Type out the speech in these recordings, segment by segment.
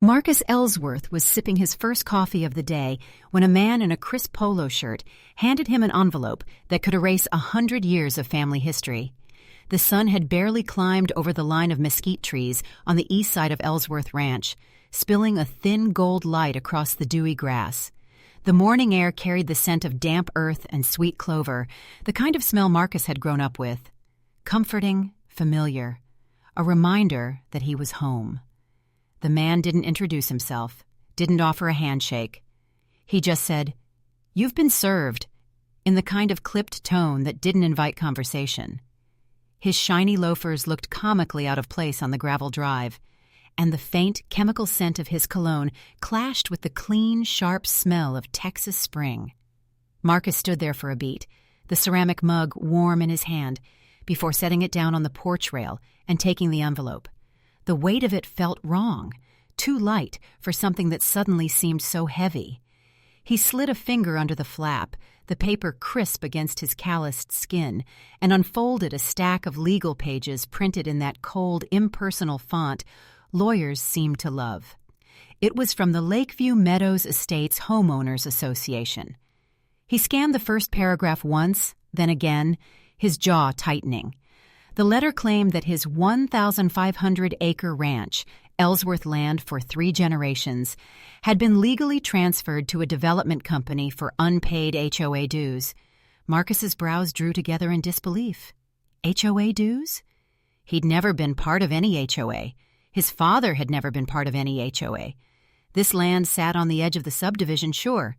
Marcus Ellsworth was sipping his first coffee of the day when a man in a crisp polo shirt handed him an envelope that could erase 100 years of family history. The sun had barely climbed over the line of mesquite trees on the east side of Ellsworth Ranch, spilling a thin gold light across the dewy grass. The morning air carried the scent of damp earth and sweet clover, the kind of smell Marcus had grown up with. Comforting, familiar, a reminder that he was home. The man didn't introduce himself, didn't offer a handshake. He just said, "You've been served," in the kind of clipped tone that didn't invite conversation. His shiny loafers looked comically out of place on the gravel drive, and the faint chemical scent of his cologne clashed with the clean, sharp smell of Texas spring. Marcus stood there for a beat, the ceramic mug warm in his hand, before setting it down on the porch rail and taking the envelope. The weight of it felt wrong, too light for something that suddenly seemed so heavy. He slid a finger under the flap, the paper crisp against his calloused skin, and unfolded a stack of legal pages printed in that cold, impersonal font lawyers seemed to love. It was from the Lakeview Meadows Estates Homeowners Association. He scanned the first paragraph once, then again, his jaw tightening. The letter claimed that his 1,500-acre ranch, Ellsworth land for 3 generations, had been legally transferred to a development company for unpaid HOA dues. Marcus's brows drew together in disbelief. HOA dues? He'd never been part of any HOA. His father had never been part of any HOA. This land sat on the edge of the subdivision, sure,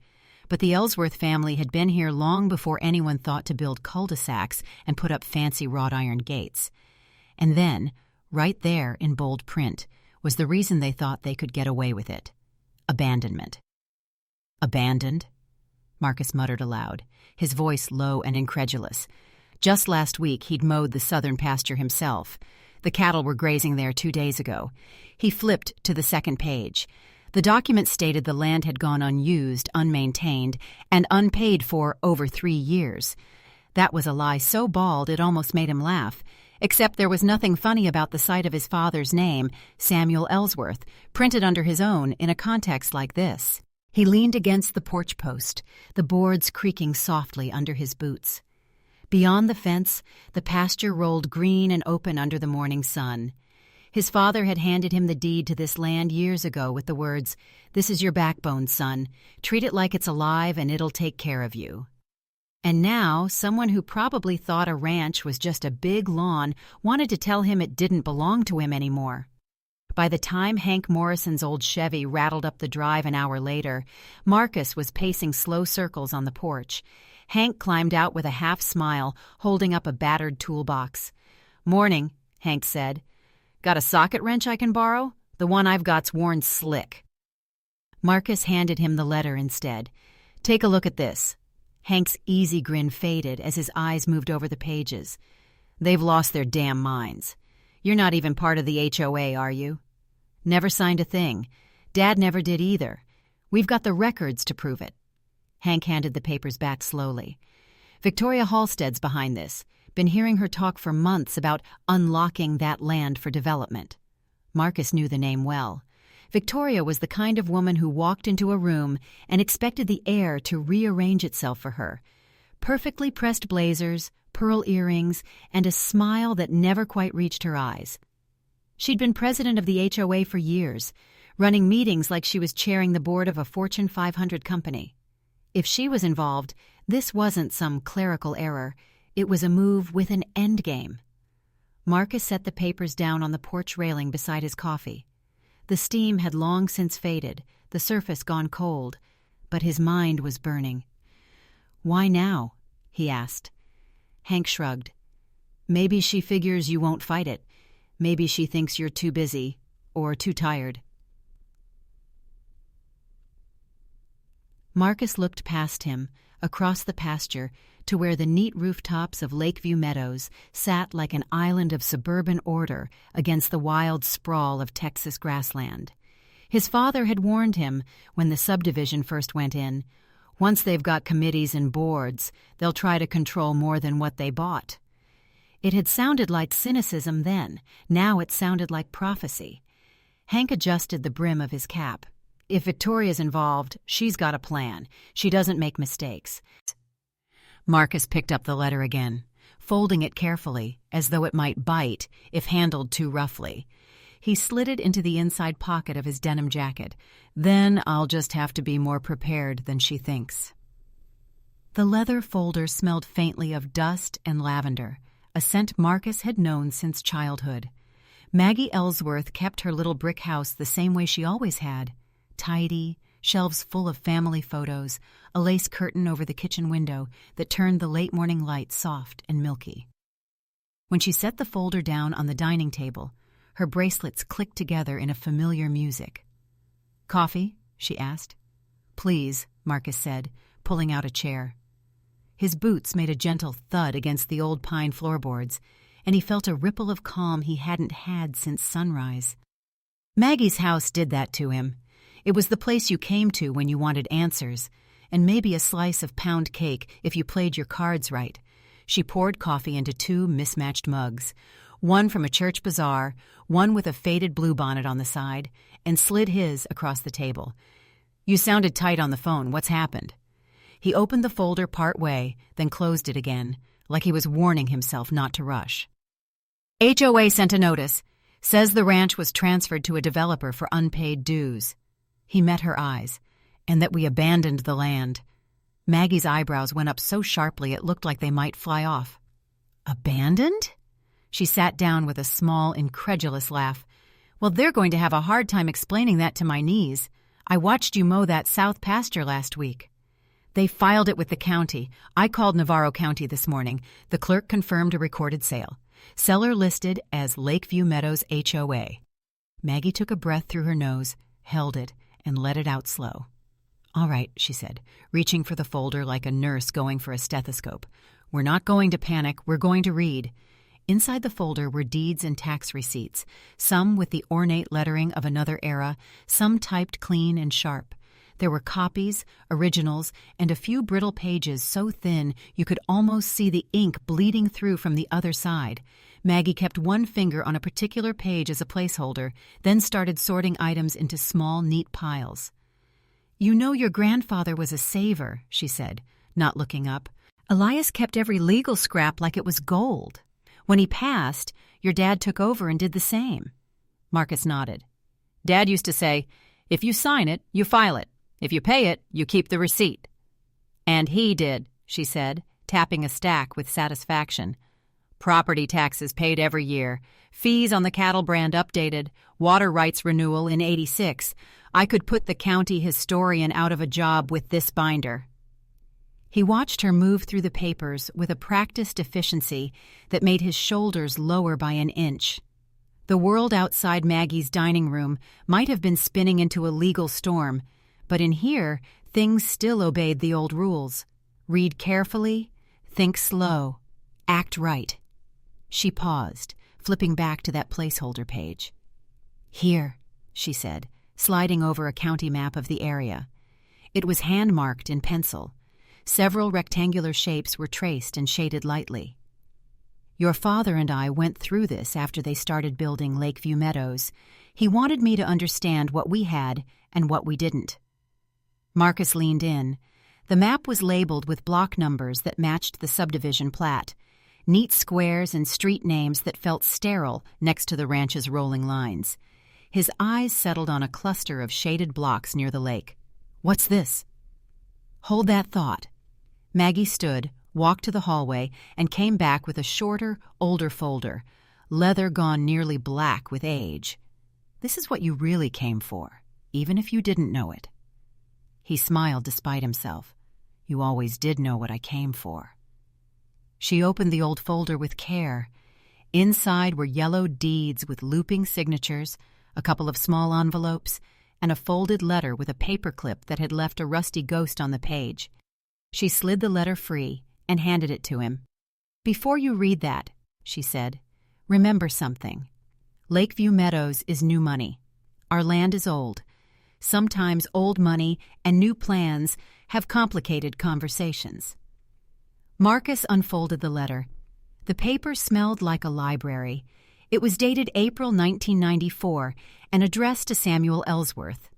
but the Ellsworth family had been here long before anyone thought to build cul-de-sacs and put up fancy wrought iron gates. And then, right there in bold print, was the reason they thought they could get away with it. Abandonment. Abandoned? Marcus muttered aloud, his voice low and incredulous. Just last week he'd mowed the southern pasture himself. The cattle were grazing there 2 days ago. He flipped to the second page. The document stated the land had gone unused, unmaintained, and unpaid for over 3 years. That was a lie so bald it almost made him laugh, except there was nothing funny about the sight of his father's name, Samuel Ellsworth, printed under his own in a context like this. He leaned against the porch post, the boards creaking softly under his boots. Beyond the fence, the pasture rolled green and open under the morning sun. His father had handed him the deed to this land years ago with the words, "This is your backbone, son. Treat it like it's alive and it'll take care of you." And now, someone who probably thought a ranch was just a big lawn wanted to tell him it didn't belong to him anymore. By the time Hank Morrison's old Chevy rattled up the drive an hour later, Marcus was pacing slow circles on the porch. Hank climbed out with a half smile, holding up a battered toolbox. "Morning," Hank said. "Got a socket wrench I can borrow? The one I've got's worn slick." Marcus handed him the letter instead. "Take a look at this." Hank's easy grin faded as his eyes moved over the pages. "They've lost their damn minds. You're not even part of the HOA, are you?" "Never signed a thing. Dad never did either. We've got the records to prove it." Hank handed the papers back slowly. "Victoria Halstead's behind this. Been hearing her talk for months about unlocking that land for development." Marcus knew the name well. Victoria was the kind of woman who walked into a room and expected the air to rearrange itself for her. Perfectly pressed blazers, pearl earrings, and a smile that never quite reached her eyes. She'd been president of the HOA for years, running meetings like she was chairing the board of a Fortune 500 company. If she was involved, this wasn't some clerical error. It was a move with an endgame. Marcus set the papers down on the porch railing beside his coffee. The steam had long since faded, the surface gone cold, but his mind was burning. "Why now?" he asked. Hank shrugged. "Maybe she figures you won't fight it. Maybe she thinks you're too busy or too tired." Marcus looked past him, across the pasture, to where the neat rooftops of Lakeview Meadows sat like an island of suburban order against the wild sprawl of Texas grassland. His father had warned him when the subdivision first went in, "Once they've got committees and boards, they'll try to control more than what they bought." It had sounded like cynicism then. Now it sounded like prophecy. Hank adjusted the brim of his cap. If Victoria's involved, she's got a plan. She doesn't make mistakes. Marcus picked up the letter again, folding it carefully, as though it might bite if handled too roughly. He slid it into the inside pocket of his denim jacket. Then I'll just have to be more prepared than she thinks. The leather folder smelled faintly of dust and lavender, a scent Marcus had known since childhood. Maggie Ellsworth kept her little brick house the same way she always had, tidy, shelves full of family photos, a lace curtain over the kitchen window that turned the late morning light soft and milky. When she set the folder down on the dining table, her bracelets clicked together in a familiar music. "Coffee?" she asked. "Please," Marcus said, pulling out a chair. His boots made a gentle thud against the old pine floorboards, and he felt a ripple of calm he hadn't had since sunrise. Maggie's house did that to him. It was the place you came to when you wanted answers, and maybe a slice of pound cake if you played your cards right. She poured coffee into 2 mismatched mugs, one from a church bazaar, one with a faded bluebonnet on the side, and slid his across the table. "You sounded tight on the phone. What's happened?" He opened the folder part way, then closed it again, like he was warning himself not to rush. "HOA sent a notice. Says the ranch was transferred to a developer for unpaid dues." He met her eyes, "and that we abandoned the land." Maggie's eyebrows went up so sharply it looked like they might fly off. "Abandoned?" She sat down with a small, incredulous laugh. "Well, they're going to have a hard time explaining that to my niece. I watched you mow that south pasture last week." "They filed it with the county. I called Navarro County this morning. The clerk confirmed a recorded sale. Seller listed as Lakeview Meadows HOA. Maggie took a breath through her nose, held it, and let it out slow. "All right," she said, reaching for the folder like a nurse going for a stethoscope. "We're not going to panic. We're going to read." Inside the folder were deeds and tax receipts, some with the ornate lettering of another era, some typed clean and sharp. There were copies, originals, and a few brittle pages so thin you could almost see the ink bleeding through from the other side. Maggie kept one finger on a particular page as a placeholder, then started sorting items into small, neat piles. "You know your grandfather was a saver," she said, not looking up. "Elias kept every legal scrap like it was gold. When he passed, your dad took over and did the same." Marcus nodded. "Dad used to say, if you sign it, you file it. If you pay it, you keep the receipt." "And he did," she said, tapping a stack with satisfaction. "Property taxes paid every year, fees on the cattle brand updated, water rights renewal in '86. I could put the county historian out of a job with this binder." He watched her move through the papers with a practiced efficiency that made his shoulders lower by an inch. The world outside Maggie's dining room might have been spinning into a legal storm, but in here, things still obeyed the old rules. Read carefully, think slow, act right. She paused, flipping back to that placeholder page. "Here," she said, sliding over a county map of the area. It was hand-marked in pencil. Several rectangular shapes were traced and shaded lightly. "Your father and I went through this after they started building Lakeview Meadows. He wanted me to understand what we had and what we didn't." Marcus leaned in. The map was labeled with block numbers that matched the subdivision plat, neat squares and street names that felt sterile next to the ranch's rolling lines. His eyes settled on a cluster of shaded blocks near the lake. "What's this?" "Hold that thought." Maggie stood, walked to the hallway, and came back with a shorter, older folder, leather gone nearly black with age. "This is what you really came for, even if you didn't know it." He smiled despite himself. "You always did know what I came for." She opened the old folder with care. Inside were yellow deeds with looping signatures, a couple of small envelopes, and a folded letter with a paperclip that had left a rusty ghost on the page. She slid the letter free and handed it to him. "Before you read that," she said, "remember something. Lakeview Meadows is new money. Our land is old. Sometimes old money and new plans have complicated conversations." Marcus unfolded the letter. The paper smelled like a library. It was dated April 1994, and addressed to Samuel Ellsworth.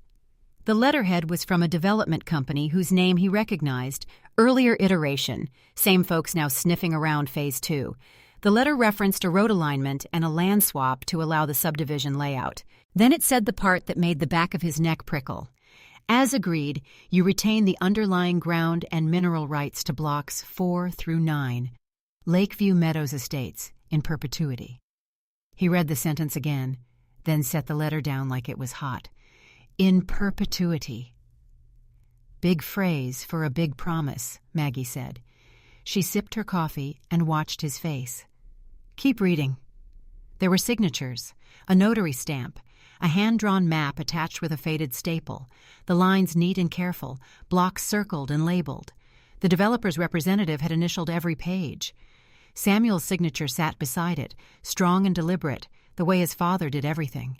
The letterhead was from a development company whose name he recognized, Earlier Iteration, same folks now sniffing around Phase 2. The letter referenced a road alignment and a land swap to allow the subdivision layout. Then it said the part that made the back of his neck prickle. As agreed, you retain the underlying ground and mineral rights to blocks 4 through 9, Lakeview Meadows Estates, in perpetuity. He read the sentence again, then set the letter down like it was hot. In perpetuity. Big phrase for a big promise, Maggie said. She sipped her coffee and watched his face. Keep reading. There were signatures, a notary stamp, a hand-drawn map attached with a faded staple, the lines neat and careful, blocks circled and labeled. The developer's representative had initialed every page. Samuel's signature sat beside it, strong and deliberate, the way his father did everything.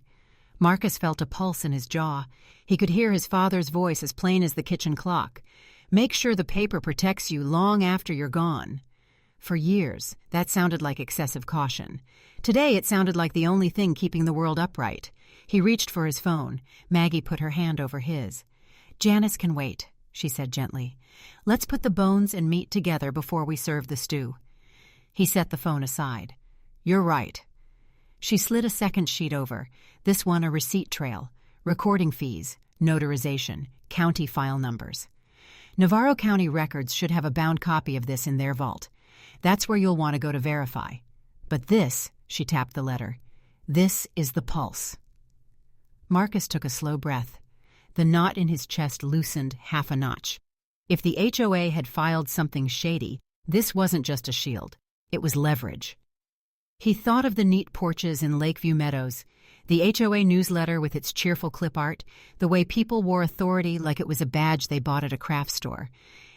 Marcus felt a pulse in his jaw. He could hear his father's voice as plain as the kitchen clock. Make sure the paper protects you long after you're gone. For years, that sounded like excessive caution. Today, it sounded like the only thing keeping the world upright. He reached for his phone. Maggie put her hand over his. Janice can wait, she said gently. Let's put the bones and meat together before we serve the stew. He set the phone aside. You're right. She slid a second sheet over, this one a receipt trail, recording fees, notarization, county file numbers. Navarro County Records should have a bound copy of this in their vault. That's where you'll want to go to verify. But this, she tapped the letter, this is the pulse. Marcus took a slow breath. The knot in his chest loosened half a notch. If the HOA had filed something shady, this wasn't just a shield. It was leverage. He thought of the neat porches in Lakeview Meadows, the HOA newsletter with its cheerful clip art, the way people wore authority like it was a badge they bought at a craft store.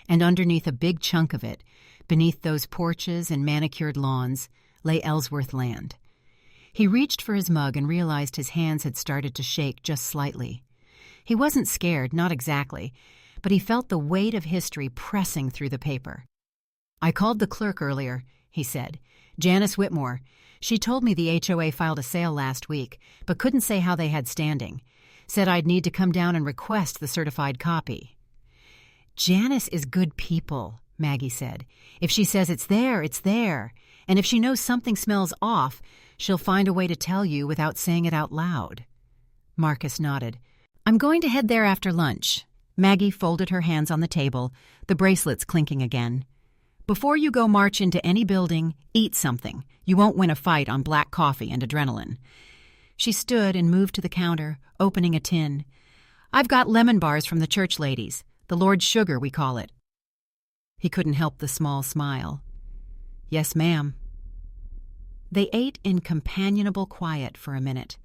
And underneath a big chunk of it, beneath those porches and manicured lawns, lay Ellsworth land. He reached for his mug and realized his hands had started to shake just slightly. He wasn't scared, not exactly, but he felt the weight of history pressing through the paper. I called the clerk earlier, he said. Janice Whitmore. She told me the HOA filed a sale last week, but couldn't say how they had standing. Said I'd need to come down and request the certified copy. Janice is good people, Maggie said. If she says it's there, it's there. And if she knows something smells off, she'll find a way to tell you without saying it out loud. Marcus nodded. I'm going to head there after lunch. Maggie folded her hands on the table, the bracelets clinking again. Before you go march into any building, eat something. You won't win a fight on black coffee and adrenaline. She stood and moved to the counter, opening a tin. I've got lemon bars from the church ladies. The Lord's sugar, we call it. He couldn't help the small smile. Yes, ma'am. They ate in companionable quiet for a minute.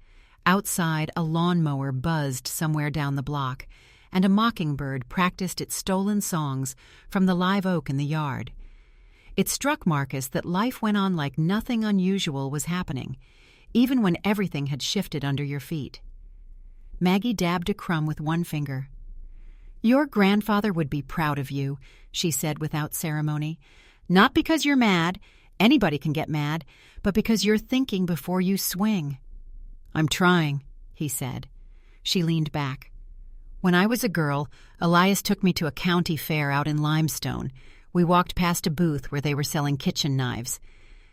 Outside, a lawnmower buzzed somewhere down the block, and a mockingbird practiced its stolen songs from the live oak in the yard. It struck Marcus that life went on like nothing unusual was happening, even when everything had shifted under your feet. Maggie dabbed a crumb with one finger. Your grandfather would be proud of you, she said without ceremony. Not because you're mad, anybody can get mad, but because you're thinking before you swing. I'm trying, he said. She leaned back. When I was a girl, Elias took me to a county fair out in Limestone. We walked past a booth where they were selling kitchen knives.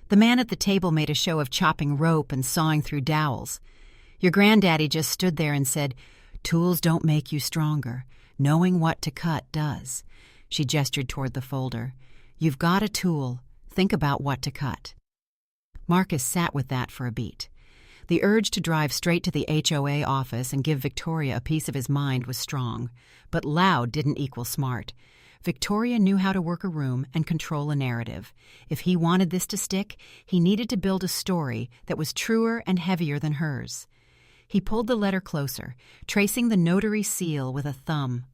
The man at the table made a show of chopping rope and sawing through dowels. Your granddaddy just stood there and said, Tools don't make you stronger. Knowing what to cut does. She gestured toward the folder. You've got a tool. Think about what to cut. Marcus sat with that for a beat. The urge to drive straight to the HOA office and give Victoria a piece of his mind was strong, but loud didn't equal smart. Victoria knew how to work a room and control a narrative. If he wanted this to stick, he needed to build a story that was truer and heavier than hers. He pulled the letter closer, tracing the notary seal with a thumb.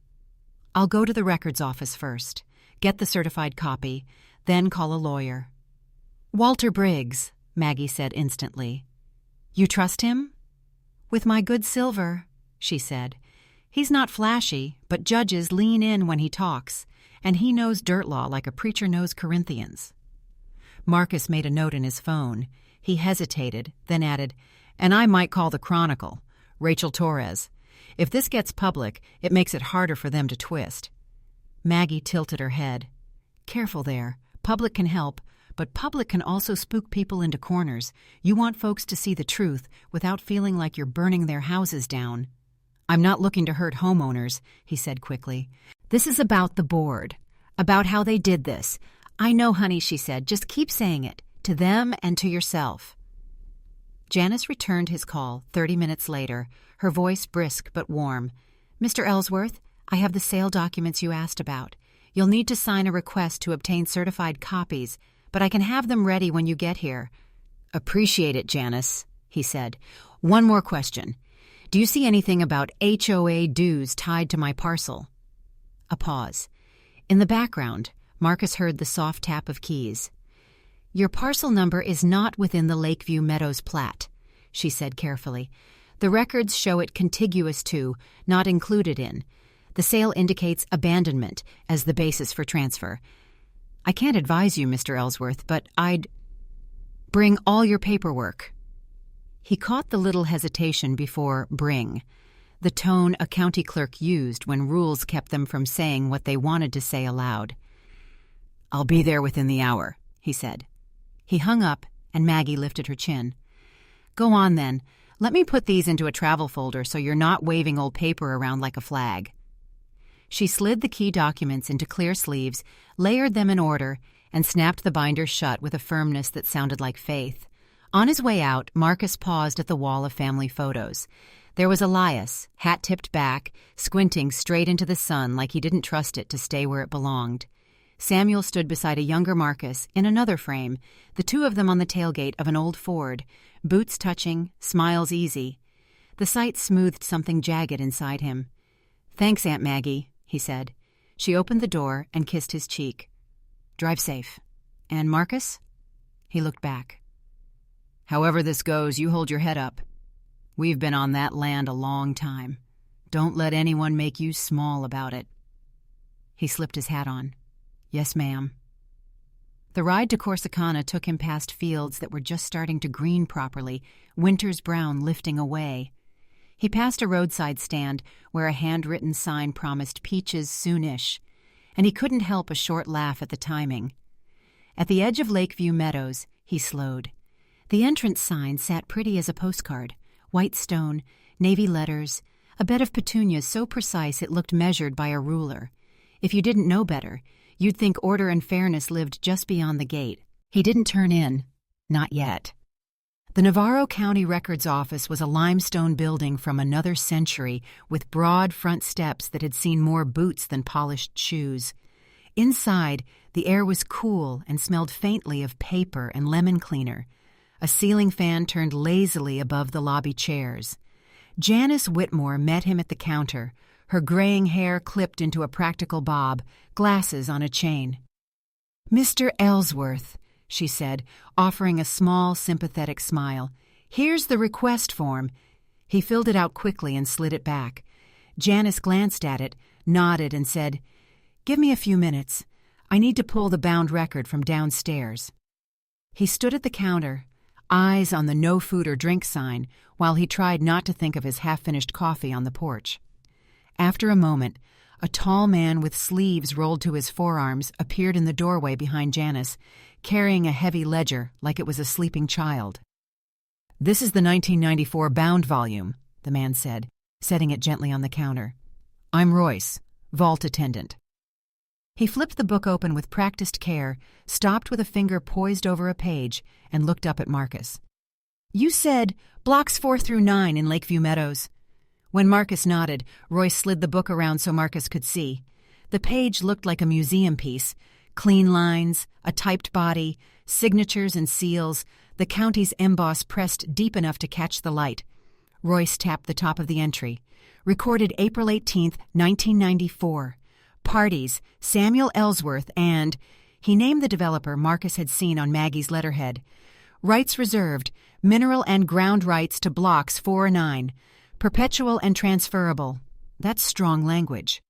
I'll go to the records office first, get the certified copy, then call a lawyer. Walter Briggs, Maggie said instantly. You trust him? With my good silver, she said. He's not flashy, but judges lean in when he talks, and he knows dirt law like a preacher knows Corinthians. Marcus made a note in his phone. He hesitated, then added, and I might call the Chronicle. Rachel Torres. If this gets public, it makes it harder for them to twist. Maggie tilted her head. Careful there. Public can help, but public can also spook people into corners. You want folks to see the truth without feeling like you're burning their houses down. I'm not looking to hurt homeowners, he said quickly. This is about the board, about how they did this. I know, honey, she said. Just keep saying it, to them and to yourself. Janice returned his call 30 minutes later, her voice brisk but warm. Mr. Ellsworth, I have the sale documents you asked about. You'll need to sign a request to obtain certified copies, but I can have them ready when you get here. Appreciate it, Janice, he said. One more question. Do you see anything about HOA dues tied to my parcel? A pause. In the background, Marcus heard the soft tap of keys. Your parcel number is not within the Lakeview Meadows plat, she said carefully. The records show it contiguous to, not included in. The sale indicates abandonment as the basis for transfer. I can't advise you, Mr. Ellsworth, but I'd bring all your paperwork. He caught the little hesitation before bring, the tone a county clerk used when rules kept them from saying what they wanted to say aloud. I'll be there within the hour, he said. He hung up, and Maggie lifted her chin. Go on, then. Let me put these into a travel folder so you're not waving old paper around like a flag. She slid the key documents into clear sleeves, layered them in order, and snapped the binder shut with a firmness that sounded like faith. On his way out, Marcus paused at the wall of family photos. There was Elias, hat tipped back, squinting straight into the sun like he didn't trust it to stay where it belonged. Samuel stood beside a younger Marcus in another frame, the two of them on the tailgate of an old Ford, boots touching, smiles easy. The sight smoothed something jagged inside him. Thanks, Aunt Maggie, he said. She opened the door and kissed his cheek. Drive safe. And Marcus? He looked back. However this goes, you hold your head up. We've been on that land a long time. Don't let anyone make you small about it. He slipped his hat on. Yes, ma'am. The ride to Corsicana took him past fields that were just starting to green properly, winter's brown lifting away. He passed a roadside stand where a handwritten sign promised peaches soonish, and he couldn't help a short laugh at the timing. At the edge of Lakeview Meadows, he slowed. The entrance sign sat pretty as a postcard, white stone, navy letters, a bed of petunias so precise it looked measured by a ruler. If you didn't know better, you'd think order and fairness lived just beyond the gate. He didn't turn in. Not yet. The Navarro County Records Office was a limestone building from another century with broad front steps that had seen more boots than polished shoes. Inside, the air was cool and smelled faintly of paper and lemon cleaner. A ceiling fan turned lazily above the lobby chairs. Janice Whitmore met him at the counter, her graying hair clipped into a practical bob, glasses on a chain. Mr. Ellsworth, she said, offering a small, sympathetic smile. Here's the request form. He filled it out quickly and slid it back. Janice glanced at it, nodded, and said, Give me a few minutes. I need to pull the bound record from downstairs. He stood at the counter, eyes on the no food or drink sign, while he tried not to think of his half-finished coffee on the porch. After a moment, a tall man with sleeves rolled to his forearms appeared in the doorway behind Janice, carrying a heavy ledger like it was a sleeping child. This is the 1994 bound volume, the man said, setting it gently on the counter. I'm Royce, vault attendant. He flipped the book open with practiced care, stopped with a finger poised over a page, and looked up at Marcus. You said blocks 4 through 9 in Lakeview Meadows. When Marcus nodded, Royce slid the book around so Marcus could see. The page looked like a museum piece. Clean lines, a typed body, signatures and seals, the county's emboss pressed deep enough to catch the light. Royce tapped the top of the entry. Recorded April 18th, 1994. Parties, Samuel Ellsworth and... He named the developer Marcus had seen on Maggie's letterhead. Rights reserved, mineral and ground rights to blocks 4 and 9. Perpetual and transferable. That's strong language.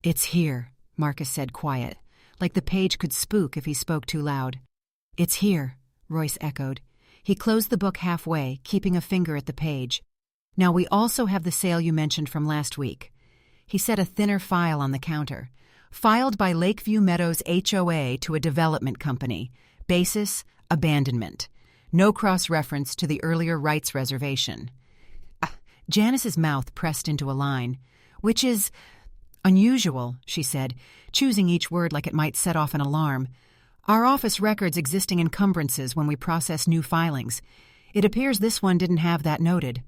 It's here, Marcus said quiet, like the page could spook if he spoke too loud. It's here, Royce echoed. He closed the book halfway, keeping a finger at the page. Now we also have the sale you mentioned from last week." He set a thinner file on the counter. "Filed by Lakeview Meadows HOA to a development company. Basis, abandonment. No cross-reference to the earlier rights reservation." Janice's mouth pressed into a line. "Which is unusual," she said, choosing each word like it might set off an alarm. "Our office records existing encumbrances when we process new filings. It appears this one didn't have that noted."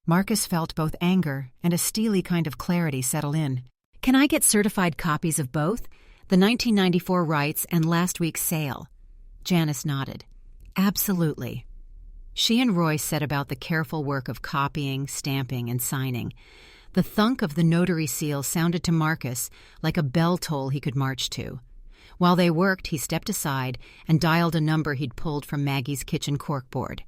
Marcus felt both anger and a steely kind of clarity settle in. "Can I get certified copies of both? The 1994 rights and last week's sale?" Janice nodded. "Absolutely." She and Roy set about the careful work of copying, stamping, and signing. The thunk of the notary seal sounded to Marcus like a bell toll he could march to. While they worked, he stepped aside and dialed a number he'd pulled from Maggie's kitchen corkboard.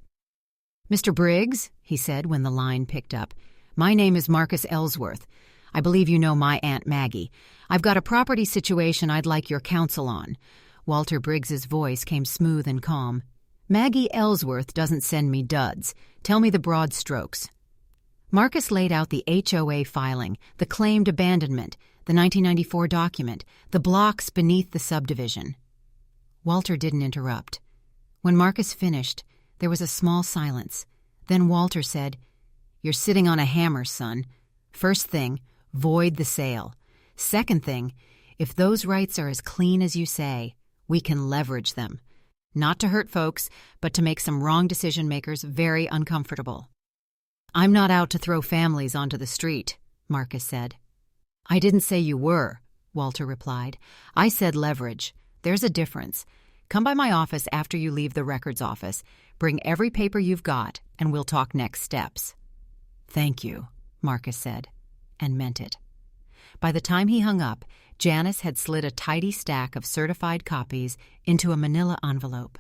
"Mr. Briggs," he said when the line picked up, "my name is Marcus Ellsworth. I believe you know my Aunt Maggie. I've got a property situation I'd like your counsel on." Walter Briggs's voice came smooth and calm. "Maggie Ellsworth doesn't send me duds. Tell me the broad strokes." Marcus laid out the HOA filing, the claimed abandonment, the 1994 document, the blocks beneath the subdivision. Walter didn't interrupt. When Marcus finished, there was a small silence. Then Walter said, "You're sitting on a hammer, son. First thing, void the sale. Second thing, if those rights are as clean as you say, we can leverage them. Not to hurt folks, but to make some wrong decision-makers very uncomfortable." "I'm not out to throw families onto the street," Marcus said. "I didn't say you were," Walter replied. "I said leverage. There's a difference. Come by my office after you leave the records office. Bring every paper you've got, and we'll talk next steps." "Thank you," Marcus said, and meant it. By the time he hung up, Janice had slid a tidy stack of certified copies into a manila envelope.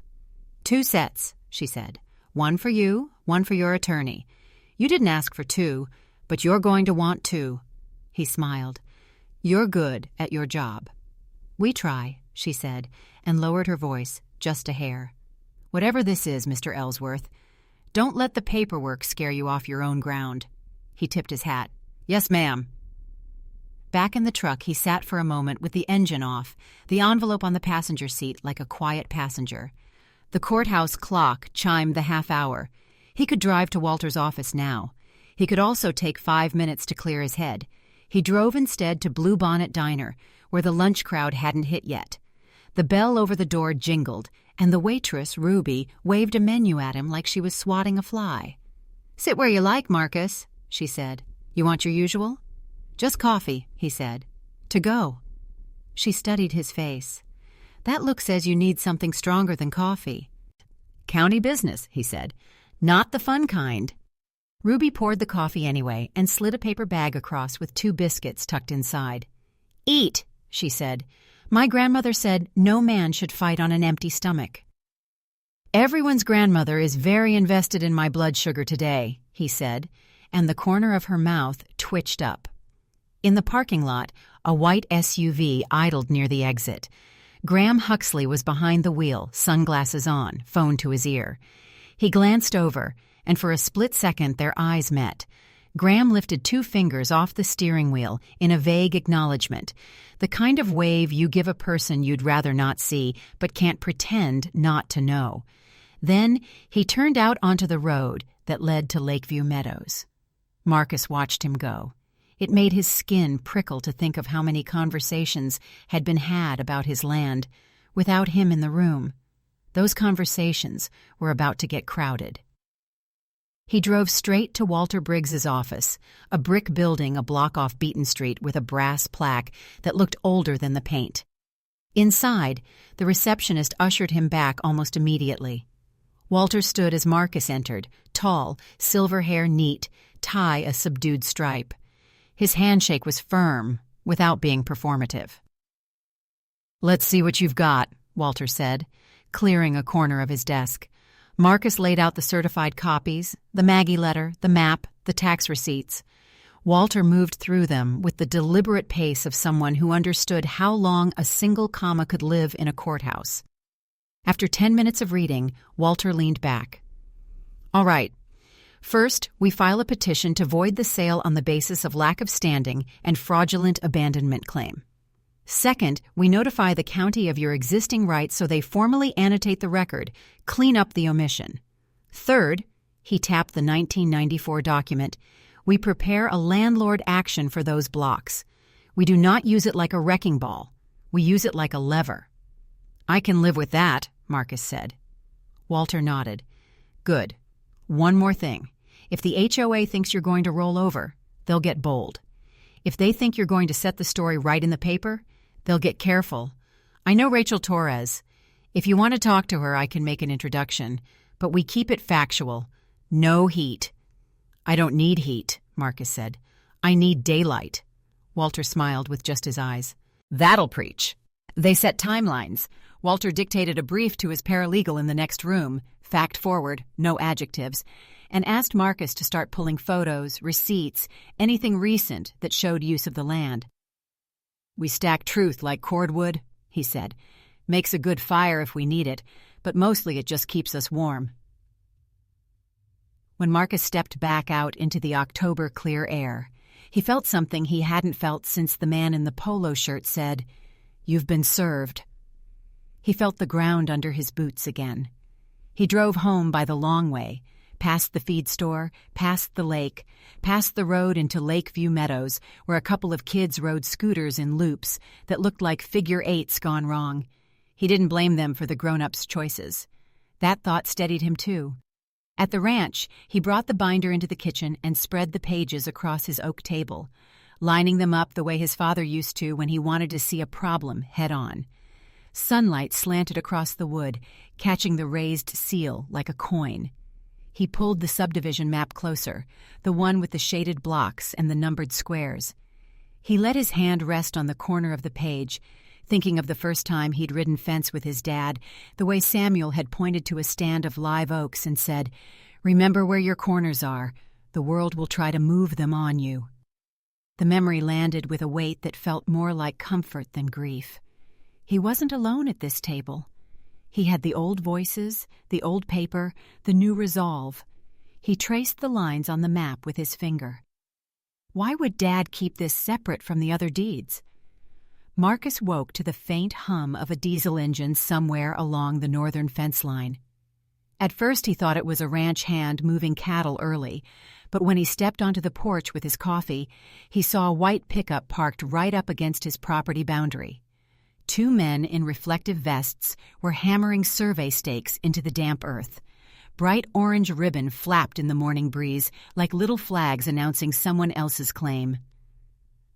"2 sets," she said. "One for you, one for your attorney. You didn't ask for 2, but you're going to want 2. He smiled. "You're good at your job." "We try," she said, and lowered her voice just a hair. "Whatever this is, Mr. Ellsworth, don't let the paperwork scare you off your own ground." He tipped his hat. "Yes, ma'am." Back in the truck, he sat for a moment with the engine off, the envelope on the passenger seat like a quiet passenger. The courthouse clock chimed the half-hour. He could drive to Walter's office now. He could also take 5 minutes to clear his head. He drove instead to Bluebonnet Diner, where the lunch crowd hadn't hit yet. The bell over the door jingled, and the waitress, Ruby, waved a menu at him like she was swatting a fly. "Sit where you like, Marcus," she said. "You want your usual?" "Just coffee," he said. "To go." She studied his face. "That look says you need something stronger than coffee." "County business," he said. "Not the fun kind." Ruby poured the coffee anyway and slid a paper bag across with 2 biscuits tucked inside. "Eat," she said. "My grandmother said no man should fight on an empty stomach." "Everyone's grandmother is very invested in my blood sugar today," he said, and the corner of her mouth twitched up. In the parking lot, a white SUV idled near the exit. Graham Huxley was behind the wheel, sunglasses on, phone to his ear. He glanced over, and for a split second their eyes met. Graham lifted 2 fingers off the steering wheel in a vague acknowledgement, the kind of wave you give a person you'd rather not see but can't pretend not to know. Then he turned out onto the road that led to Lakeview Meadows. Marcus watched him go. It made his skin prickle to think of how many conversations had been had about his land without him in the room. Those conversations were about to get crowded. He drove straight to Walter Briggs's office, a brick building a block off Beaton Street with a brass plaque that looked older than the paint. Inside, the receptionist ushered him back almost immediately. Walter stood as Marcus entered, tall, silver hair neat, tie a subdued stripe. His handshake was firm, without being performative. "Let's see what you've got," Walter said, clearing a corner of his desk. Marcus laid out the certified copies, the Maggie letter, the map, the tax receipts. Walter moved through them with the deliberate pace of someone who understood how long a single comma could live in a courthouse. After 10 minutes of reading, Walter leaned back. "All right. First, we file a petition to void the sale on the basis of lack of standing and fraudulent abandonment claim. Second, we notify the county of your existing rights so they formally annotate the record, clean up the omission. Third, he tapped the 1994 document, we prepare a landlord action for those blocks. We do not use it like a wrecking ball. We use it like a lever. I can live with that, Marcus said. Walter nodded. Good. One more thing. If the HOA thinks you're going to roll over, they'll get bold. If they think you're going to set the story right in the paper, they'll get careful. I know Rachel Torres. If you want to talk to her, I can make an introduction. But we keep it factual. No heat. I don't need heat, Marcus said. I need daylight. Walter smiled with just his eyes. That'll preach. They set timelines. Walter dictated a brief to his paralegal in the next room, fact forward, no adjectives, and asked Marcus to start pulling photos, receipts, anything recent that showed use of the land. We stack truth like cordwood, he said. Makes a good fire if we need it, but mostly it just keeps us warm. When Marcus stepped back out into the October clear air, he felt something he hadn't felt since the man in the polo shirt said, "You've been served." He felt the ground under his boots again. He drove home by the long way, past the feed store, past the lake, past the road into Lakeview Meadows, where a couple of kids rode scooters in loops that looked like figure eights gone wrong. He didn't blame them for the grown-ups' choices. That thought steadied him, too. At the ranch, he brought the binder into the kitchen and spread the pages across his oak table, lining them up the way his father used to when he wanted to see a problem head-on. Sunlight slanted across the wood, catching the raised seal like a coin. He pulled the subdivision map closer, the one with the shaded blocks and the numbered squares. He let his hand rest on the corner of the page, thinking of the first time he'd ridden fence with his dad, the way Samuel had pointed to a stand of live oaks and said, "Remember where your corners are. The world will try to move them on you." The memory landed with a weight that felt more like comfort than grief. He wasn't alone at this table. He had the old voices, the old paper, the new resolve. He traced the lines on the map with his finger. Why would Dad keep this separate from the other deeds? Marcus woke to the faint hum of a diesel engine somewhere along the northern fence line. At first he thought it was a ranch hand moving cattle early, but when he stepped onto the porch with his coffee, he saw a white pickup parked right up against his property boundary. Two men in reflective vests were hammering survey stakes into the damp earth. Bright orange ribbon flapped in the morning breeze like little flags announcing someone else's claim.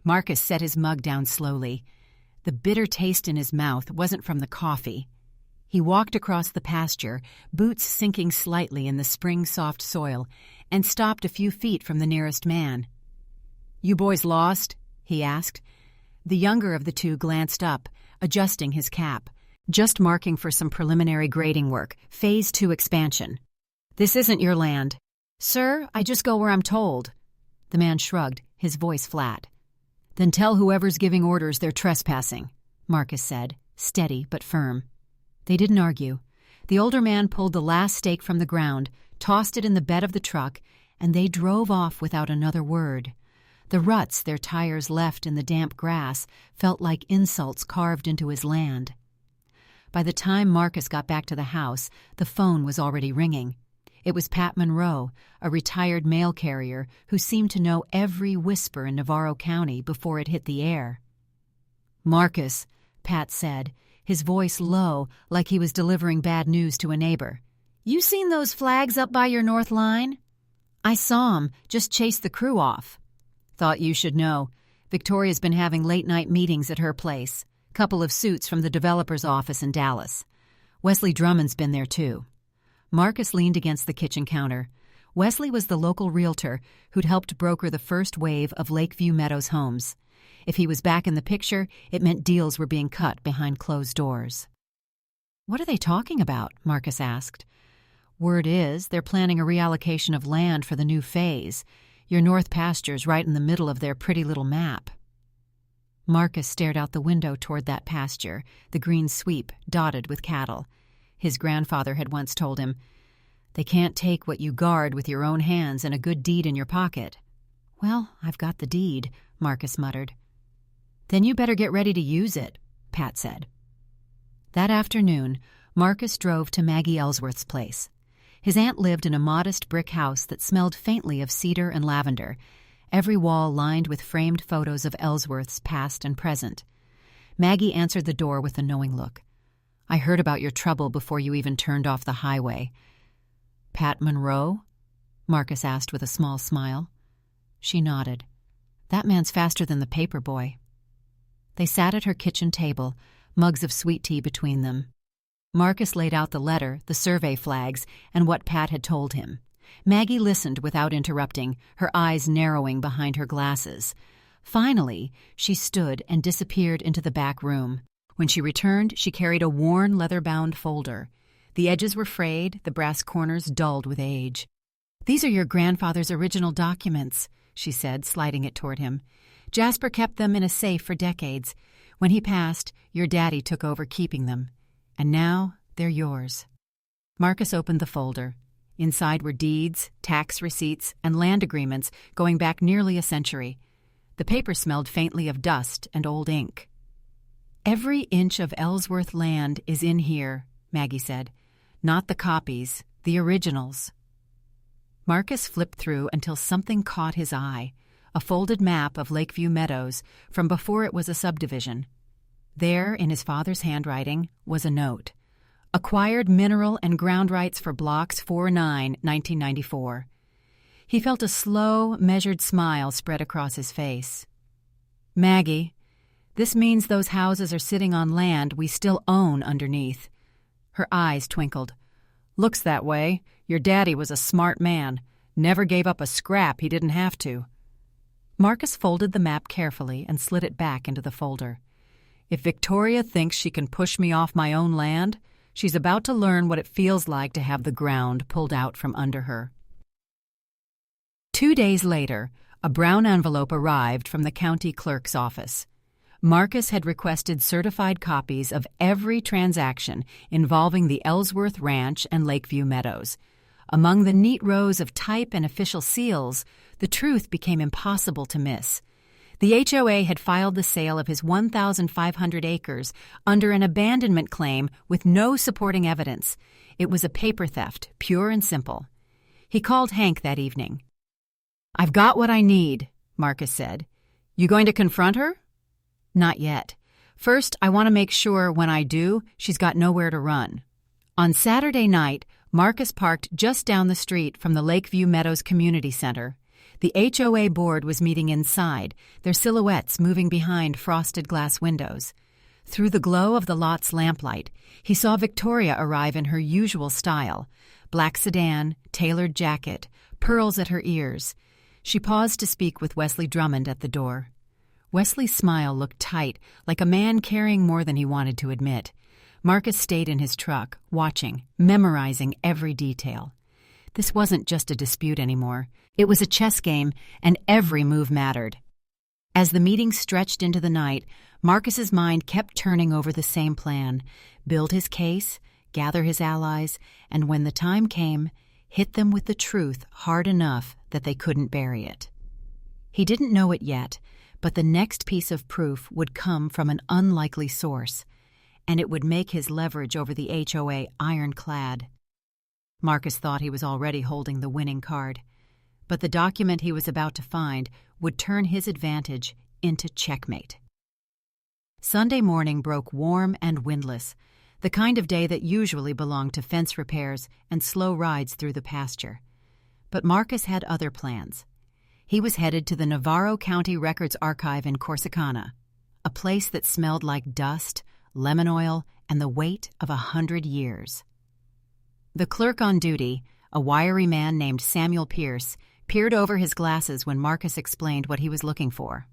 Marcus set his mug down slowly. The bitter taste in his mouth wasn't from the coffee. He walked across the pasture, boots sinking slightly in the spring-soft soil, and stopped a few feet from the nearest man. "You boys lost?" he asked. The younger of the two glanced up, adjusting his cap. "Just marking for some preliminary grading work, Phase 2 expansion." "This isn't your land." "Sir, I just go where I'm told." The man shrugged, his voice flat. "Then tell whoever's giving orders they're trespassing," Marcus said, steady but firm. They didn't argue. The older man pulled the last stake from the ground, tossed it in the bed of the truck, and they drove off without another word. The ruts their tires left in the damp grass felt like insults carved into his land. By the time Marcus got back to the house, the phone was already ringing. It was Pat Monroe, a retired mail carrier who seemed to know every whisper in Navarro County before it hit the air. "Marcus," Pat said, his voice low like he was delivering bad news to a neighbor. "You seen those flags up by your north line?" "I saw 'em, just chased the crew off." "Thought you should know. Victoria's been having late-night meetings at her place. Couple of suits from the developer's office in Dallas. Wesley Drummond's been there, too." Marcus leaned against the kitchen counter. Wesley was the local realtor who'd helped broker the first wave of Lakeview Meadows homes. If he was back in the picture, it meant deals were being cut behind closed doors. "What are they talking about?" Marcus asked. "Word is they're planning a reallocation of land for the new phase. Your north pasture's right in the middle of their pretty little map." Marcus stared out the window toward that pasture, the green sweep dotted with cattle. His grandfather had once told him, They can't take what you guard with your own hands and a good deed in your pocket. Well, I've got the deed, Marcus muttered. Then you better get ready to use it, Pat said. That afternoon, Marcus drove to Maggie Ellsworth's place. His aunt lived in a modest brick house that smelled faintly of cedar and lavender, every wall lined with framed photos of Ellsworth's past and present. Maggie answered the door with a knowing look. I heard about your trouble before you even turned off the highway. Pat Monroe? Marcus asked with a small smile. She nodded. That man's faster than the paper boy. They sat at her kitchen table, mugs of sweet tea between them. Marcus laid out the letter, the survey flags, and what Pat had told him. Maggie listened without interrupting, her eyes narrowing behind her glasses. Finally, she stood and disappeared into the back room. When she returned, she carried a worn, leather-bound folder. The edges were frayed, the brass corners dulled with age. "These are your grandfather's original documents," she said, sliding it toward him. "Jasper kept them in a safe for decades. When he passed, your daddy took over keeping them. And now they're yours." Marcus opened the folder. Inside were deeds, tax receipts, and land agreements going back nearly a century. The paper smelled faintly of dust and old ink. "Every inch of Ellsworth land is in here," Maggie said. "Not the copies, the originals." Marcus flipped through until something caught his eye, a folded map of Lakeview Meadows from before it was a subdivision. There, in his father's handwriting, was a note. Acquired mineral and ground rights for blocks 4-9, 1994. He felt a slow, measured smile spread across his face. "Maggie, this means those houses are sitting on land we still own underneath." Her eyes twinkled. "Looks that way. Your daddy was a smart man. Never gave up a scrap he didn't have to." Marcus folded the map carefully and slid it back into the folder. "If Victoria thinks she can push me off my own land, she's about to learn what it feels like to have the ground pulled out from under her." 2 days later, a brown envelope arrived from the county clerk's office. Marcus had requested certified copies of every transaction involving the Ellsworth Ranch and Lakeview Meadows. Among the neat rows of type and official seals, the truth became impossible to miss. The HOA had filed the sale of his 1,500 acres under an abandonment claim with no supporting evidence. It was a paper theft, pure and simple. He called Hank that evening. "I've got what I need," Marcus said. "You going to confront her?" "Not yet. First, I want to make sure when I do, she's got nowhere to run." On Saturday night, Marcus parked just down the street from the Lakeview Meadows Community Center. The HOA board was meeting inside, their silhouettes moving behind frosted glass windows. Through the glow of the lot's lamplight, he saw Victoria arrive in her usual style, black sedan, tailored jacket, pearls at her ears. She paused to speak with Wesley Drummond at the door. Wesley's smile looked tight, like a man carrying more than he wanted to admit. Marcus stayed in his truck, watching, memorizing every detail. This wasn't just a dispute anymore. It was a chess game, and every move mattered. As the meeting stretched into the night, Marcus's mind kept turning over the same plan: build his case, gather his allies, and when the time came, hit them with the truth hard enough that they couldn't bury it. He didn't know it yet, but the next piece of proof would come from an unlikely source, and it would make his leverage over the HOA ironclad. Marcus thought he was already holding the winning card, but the document he was about to find would turn his advantage into checkmate. Sunday morning broke warm and windless, the kind of day that usually belonged to fence repairs and slow rides through the pasture. But Marcus had other plans. He was headed to the Navarro County Records Archive in Corsicana, a place that smelled like dust, lemon oil, and the weight of 100 years. The clerk on duty, a wiry man named Samuel Pierce, peered over his glasses when Marcus explained what he was looking for.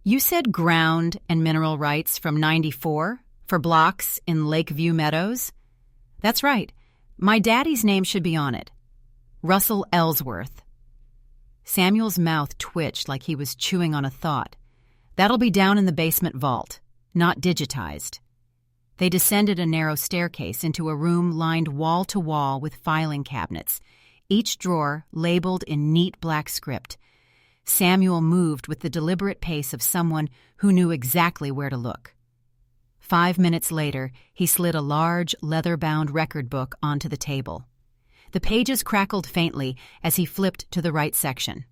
"You said ground and mineral rights from 94 for blocks in Lakeview Meadows?" "That's right. My daddy's name should be on it. Russell Ellsworth." Samuel's mouth twitched like he was chewing on a thought. "That'll be down in the basement vault, not digitized." They descended a narrow staircase into a room lined wall to wall with filing cabinets, each drawer labeled in neat black script. Samuel moved with the deliberate pace of someone who knew exactly where to look. 5 minutes later, he slid a large, leather-bound record book onto the table. The pages crackled faintly as he flipped to the right section.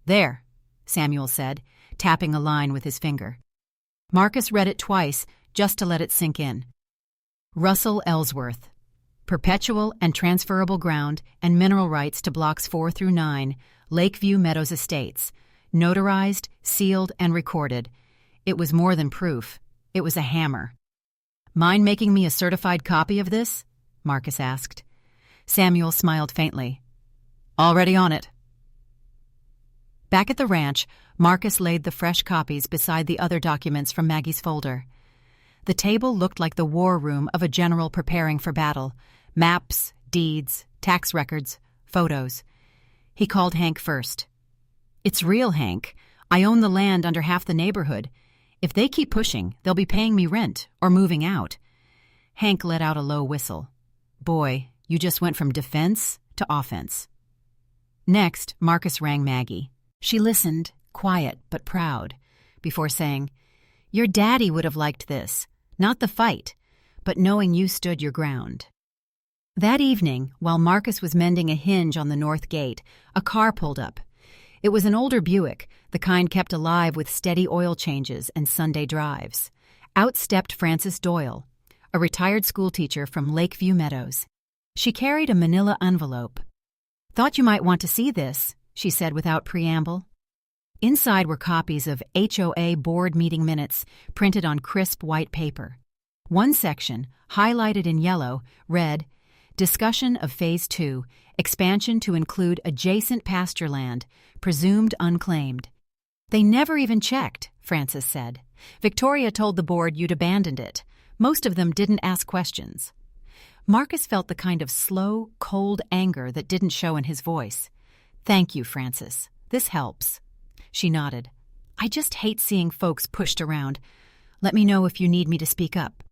"There," Samuel said, tapping a line with his finger. Marcus read it twice, just to let it sink in. Russell Ellsworth. Perpetual and transferable ground and mineral rights to blocks 4 through 9, Lakeview Meadows Estates. Notarized, sealed, and recorded. It was more than proof. It was a hammer. "Mind making me a certified copy of this?" Marcus asked. Samuel smiled faintly. "Already on it." Back at the ranch, Marcus laid the fresh copies beside the other documents from Maggie's folder. The table looked like the war room of a general preparing for battle. Maps, deeds, tax records, photos. He called Hank first. "It's real, Hank. I own the land under half the neighborhood. If they keep pushing, they'll be paying me rent or moving out." Hank let out a low whistle. "Boy, you just went from defense to offense." Next, Marcus rang Maggie. She listened, quiet but proud, before saying, "Your daddy would have liked this, not the fight, but knowing you stood your ground." That evening, while Marcus was mending a hinge on the north gate, a car pulled up. It was an older Buick, the kind kept alive with steady oil changes and Sunday drives. Out stepped Frances Doyle, a retired schoolteacher from Lakeview Meadows. She carried a manila envelope. "Thought you might want to see this," she said without preamble. Inside were copies of HOA board meeting minutes printed on crisp white paper. One section, highlighted in yellow, read, "Discussion of Phase 2, expansion to include adjacent pasture land, presumed unclaimed." "They never even checked," Frances said. "Victoria told the board you'd abandoned it. Most of them didn't ask questions." Marcus felt the kind of slow, cold anger that didn't show in his voice. "Thank you, Frances. This helps." She nodded. "I just hate seeing folks pushed around. Let me know if you need me to speak up."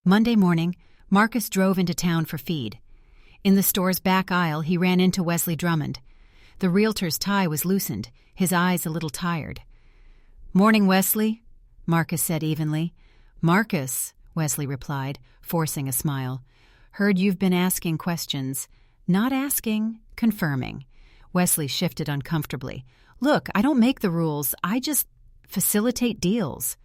Monday morning, Marcus drove into town for feed. In the store's back aisle, he ran into Wesley Drummond. The realtor's tie was loosened, his eyes a little tired. "Morning, Wesley," Marcus said evenly. "Marcus," Wesley replied, forcing a smile. "Heard you've been asking questions." "Not asking, confirming." Wesley shifted uncomfortably. "Look, I don't make the rules. I just facilitate deals."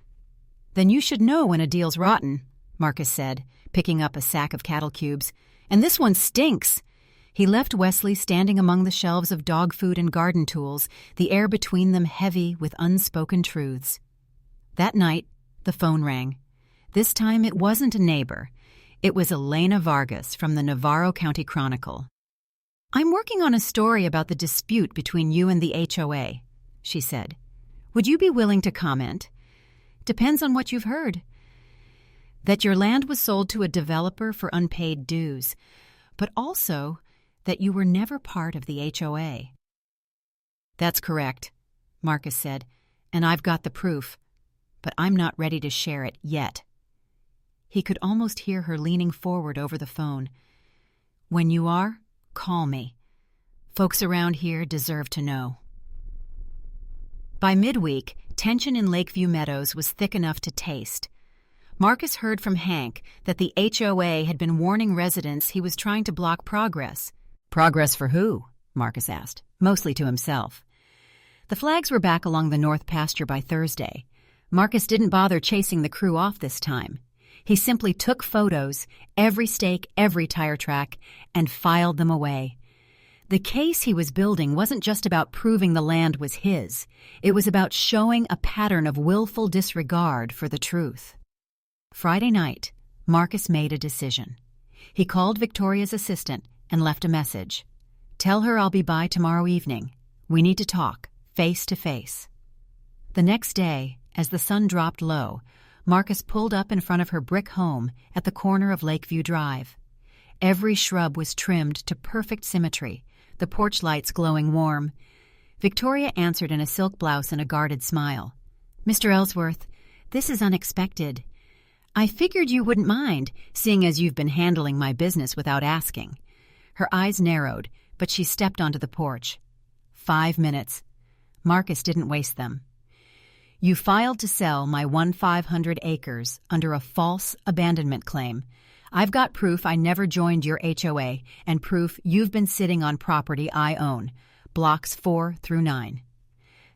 "Then you should know when a deal's rotten," Marcus said, picking up a sack of cattle cubes. "And this one stinks." He left Wesley standing among the shelves of dog food and garden tools, the air between them heavy with unspoken truths. That night, the phone rang. This time it wasn't a neighbor. It was Elena Vargas from the Navarro County Chronicle. "I'm working on a story about the dispute between you and the HOA," she said. "Would you be willing to comment?" "Depends on what you've heard." "That your land was sold to a developer for unpaid dues, but also that you were never part of the HOA." "That's correct," Marcus said, "and I've got the proof, but I'm not ready to share it yet." He could almost hear her leaning forward over the phone. "When you are, call me. Folks around here deserve to know." By midweek, tension in Lakeview Meadows was thick enough to taste. Marcus heard from Hank that the HOA had been warning residents he was trying to block progress. "Progress for who?" Marcus asked, mostly to himself. The flags were back along the north pasture by Thursday. Marcus didn't bother chasing the crew off this time. He simply took photos, every stake, every tire track, and filed them away. The case he was building wasn't just about proving the land was his. It was about showing a pattern of willful disregard for the truth. Friday night, Marcus made a decision. He called Victoria's assistant and left a message. "Tell her I'll be by tomorrow evening. We need to talk, face to face." The next day, as the sun dropped low, Marcus pulled up in front of her brick home at the corner of Lakeview Drive. Every shrub was trimmed to perfect symmetry, the porch lights glowing warm. Victoria answered in a silk blouse and a guarded smile. "Mr. Ellsworth, this is unexpected. I figured you wouldn't mind, seeing as you've been handling my business without asking. Her eyes narrowed, but she stepped onto the porch. 5 minutes. Marcus didn't waste them. You filed to sell my 1,500 acres under a false abandonment claim. I've got proof I never joined your HOA and proof you've been sitting on property I own, blocks 4 through 9.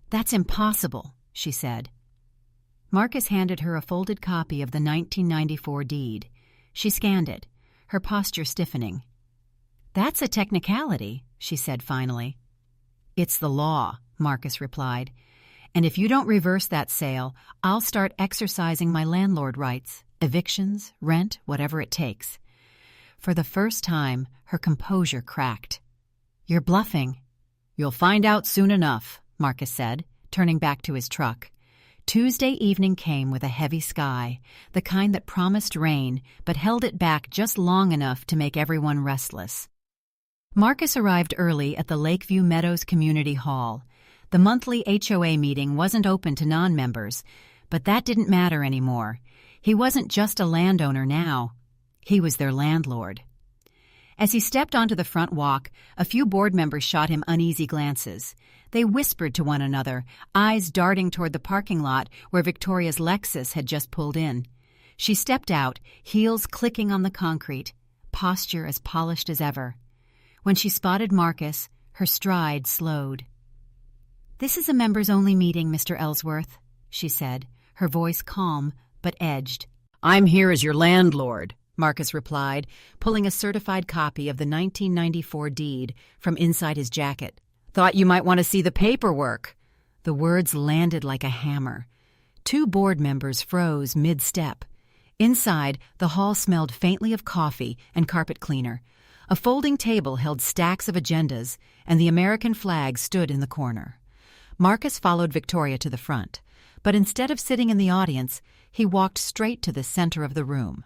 That's impossible, she said. Marcus handed her a folded copy of the 1994 deed. She scanned it, her posture stiffening. That's a technicality, she said finally. It's the law, Marcus replied. And if you don't reverse that sale, I'll start exercising my landlord rights, evictions, rent, whatever it takes. For the first time, her composure cracked. You're bluffing. You'll find out soon enough, Marcus said, turning back to his truck. Tuesday evening came with a heavy sky, the kind that promised rain but held it back just long enough to make everyone restless. Marcus arrived early at the Lakeview Meadows Community Hall. The monthly HOA meeting wasn't open to non-members, but that didn't matter anymore. He wasn't just a landowner now. He was their landlord. As he stepped onto the front walk, a few board members shot him uneasy glances. They whispered to one another, eyes darting toward the parking lot where Victoria's Lexus had just pulled in. She stepped out, heels clicking on the concrete, posture as polished as ever. When she spotted Marcus, her stride slowed. "This is a members-only meeting, Mr. Ellsworth," she said, her voice calm but edged. "I'm here as your landlord," Marcus replied, pulling a certified copy of the 1994 deed from inside his jacket. "Thought you might want to see the paperwork." The words landed like a hammer. 2 board members froze mid-step. Inside, the hall smelled faintly of coffee and carpet cleaner. A folding table held stacks of agendas, and the American flag stood in the corner. Marcus followed Victoria to the front, but instead of sitting in the audience, he walked straight to the center of the room.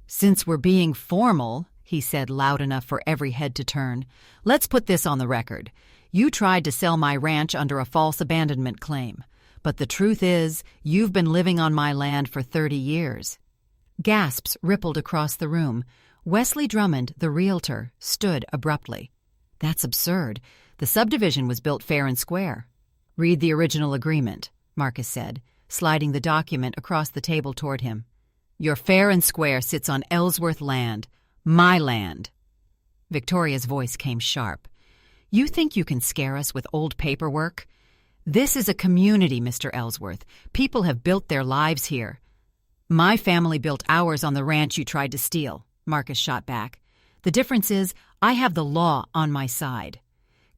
"Since we're being formal," he said loud enough for every head to turn, "let's put this on the record. You tried to sell my ranch under a false abandonment claim, but the truth is you've been living on my land for 30 years. Gasps rippled across the room. Wesley Drummond, the realtor, stood abruptly. "That's absurd. The subdivision was built fair and square." "Read the original agreement," Marcus said, sliding the document across the table toward him. "Your fair and square sits on Ellsworth land, my land." Victoria's voice came sharp. "You think you can scare us with old paperwork? This is a community, Mr. Ellsworth. People have built their lives here." "My family built ours on the ranch you tried to steal," Marcus shot back. "The difference is I have the law on my side."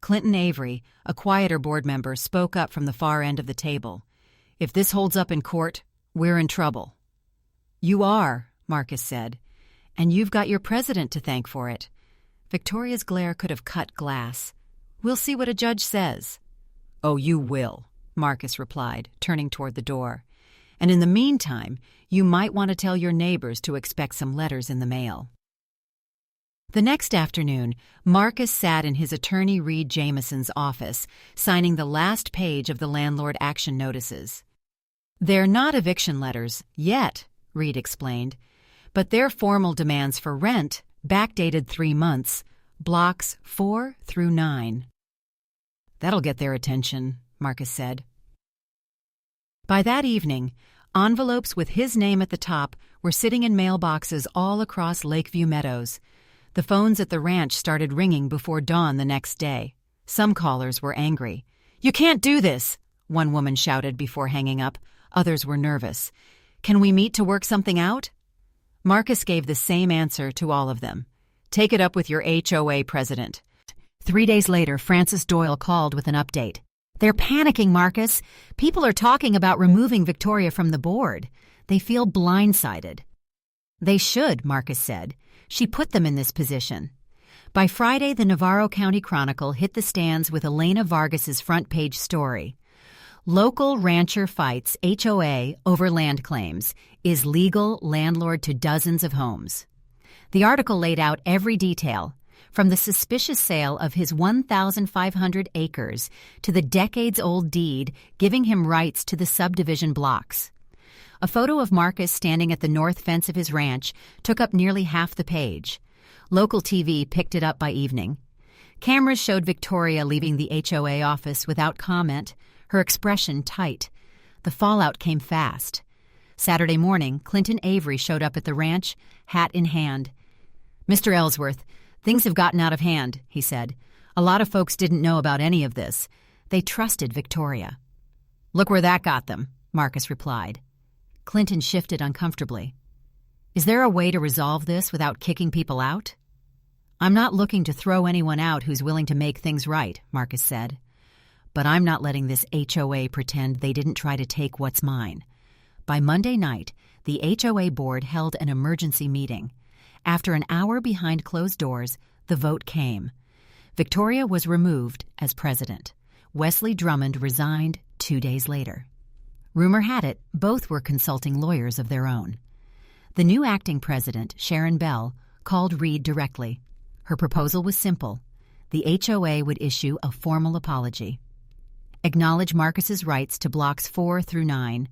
Clinton Avery, a quieter board member, spoke up from the far end of the table. "If this holds up in court, we're in trouble." "You are," Marcus said, "and you've got your president to thank for it." Victoria's glare could have cut glass. "We'll see what a judge says." "Oh, you will," Marcus replied, turning toward the door. "And in the meantime, you might want to tell your neighbors to expect some letters in the mail." The next afternoon, Marcus sat in his attorney Reed Jameson's office, signing the last page of the landlord action notices. "They're not eviction letters, yet," Reed explained, "but they're formal demands for rent, backdated 3 months, blocks 4 through 9. "That'll get their attention," Marcus said. By that evening, envelopes with his name at the top were sitting in mailboxes all across Lakeview Meadows. The phones at the ranch started ringing before dawn the next day. Some callers were angry. "You can't do this," one woman shouted before hanging up. Others were nervous. "Can we meet to work something out?" Marcus gave the same answer to all of them. "Take it up with your HOA president." 3 days later, Francis Doyle called with an update. "They're panicking, Marcus. People are talking about removing Victoria from the board. They feel blindsided." "They should," Marcus said. "She put them in this position." By Friday, the Navarro County Chronicle hit the stands with Elena Vargas's front-page story. "Local rancher fights HOA over land claims, is legal landlord to dozens of homes." The article laid out every detail, from the suspicious sale of his 1,500 acres to the decades-old deed giving him rights to the subdivision blocks. A photo of Marcus standing at the north fence of his ranch took up nearly half the page. Local TV picked it up by evening. Cameras showed Victoria leaving the HOA office without comment, her expression tight. The fallout came fast. Saturday morning, Clinton Avery showed up at the ranch, hat in hand. "Mr. Ellsworth, things have gotten out of hand," he said. "A lot of folks didn't know about any of this. They trusted Victoria." "Look where that got them," Marcus replied. Clinton shifted uncomfortably. "Is there a way to resolve this without kicking people out?" "I'm not looking to throw anyone out who's willing to make things right," Marcus said. "But I'm not letting this HOA pretend they didn't try to take what's mine." By Monday night, the HOA board held an emergency meeting. After an hour behind closed doors, the vote came. Victoria was removed as president. Wesley Drummond resigned 2 days later. Rumor had it both were consulting lawyers of their own. The new acting president, Sharon Bell, called Reed directly. Her proposal was simple. The HOA would issue a formal apology. Acknowledge Marcus's rights to blocks 4 through 9.